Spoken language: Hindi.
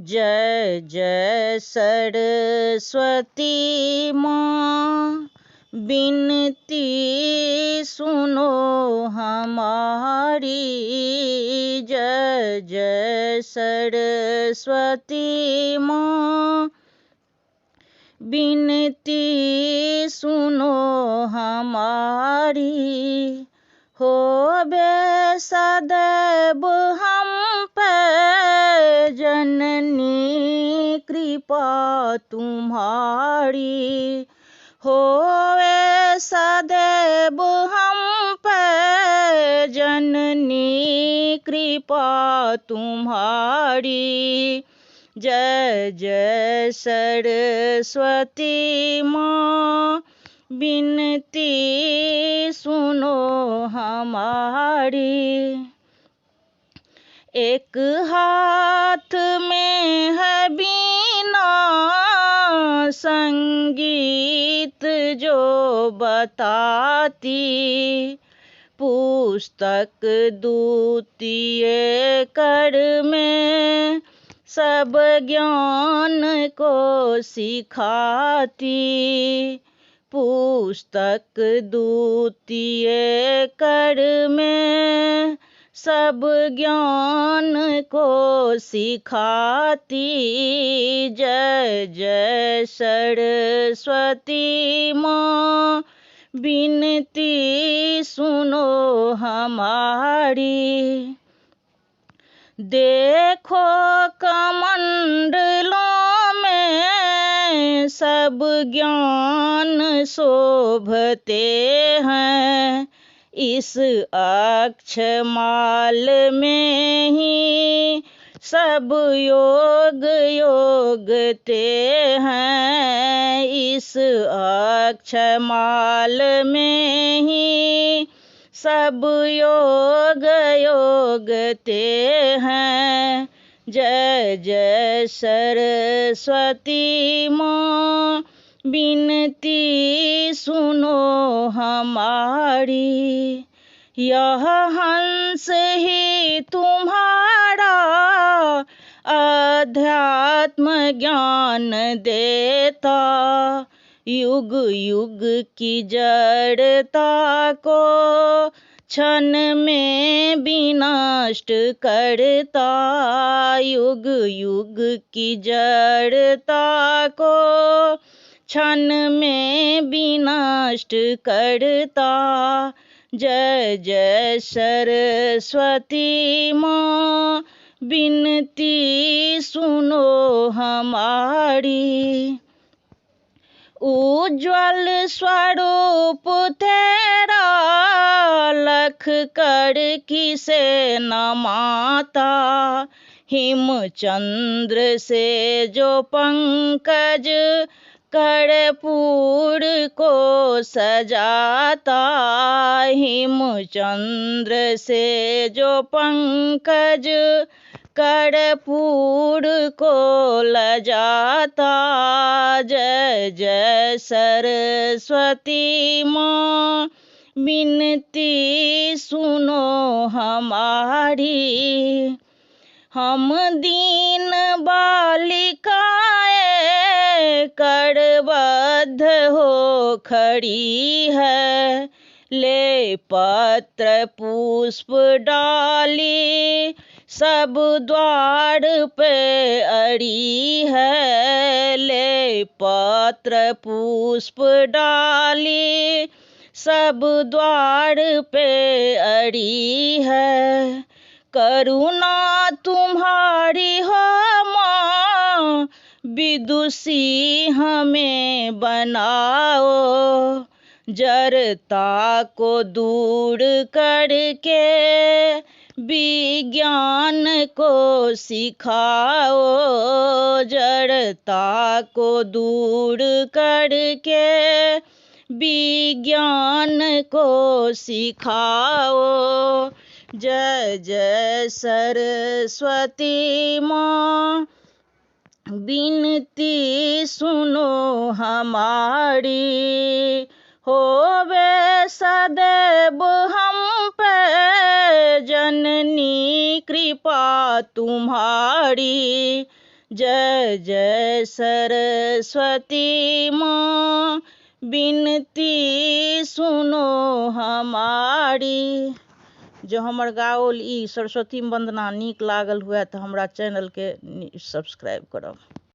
जय जय सरस्वती माँ, बिनती सुनो हमारी। जय जय सरस्वती माँ, बिनती सुनो हमारी। होवे सदैव हम पे जननी कृपा तुम्हारी। होवे सदैव हम पे जननी कृपा तुम्हारी। जय जय सरस्वती माँ, बिनती सुनो हमारी। एक हाथ में है बीना, संगीत जो बताती। पुस्तक द्वितीय कर में सब ज्ञान को सिखाती। पुस्तक द्वितीय कर में सब ज्ञान को सिखाती। जय जय सरस्वती माँ, बिनती सुनो हमारी। देखो कमंडलों में सब ज्ञान शोभते हैं। इस अक्षमाल में ही सब योग योगते हैं। इस अक्षमाल में ही सब योग योगते हैं। जय जय सरस्वती माँ, बिनती सुनो हमारी। यह हंस ही तुम्हारा अध्यात्म ज्ञान देता। युग युग की जड़ता को क्षण में विनष्ट करता। युग युग की जड़ता को क्षण में विनष्ट करता। जय जय सरस्वती माँ, बिनती सुनो हमारी। उज्ज्वल स्वरूप तेरा लख कर किसे न माता। हिमचंद्र से जो पंकज कर्पूर को सजाता। हिमचंद्र से जो पंकज कर्पूर को लजाता। जय जय सरस्वती माँ, बिनती सुनो हमारी। हम दीन बालिकाएं करबद्ध हो खड़ी है। ले पत्र पुष्प डाली सब द्वार पे अड़ी है। ले पत्र पुष्प डाली सब द्वार पे अड़ी है। करुणा तुम्हारी हो माँ, विदुषी हमें बनाओ। जड़ता को दूर करके विज्ञान को सिखाओ। जड़ता को दूर करके विज्ञान को सिखाओ। जय जय सरस्वती माँ, बिनती सुनो हमारी। होवे सदैव हम पे जननी कृपा तुम्हारी। जय जय सरस्वती माँ, बिनती सुनो हमारी। जो हमर गाओल ई सरस्वती वंदना नीक लागल हुए तो हमरा चैनल के सब्सक्राइब करब।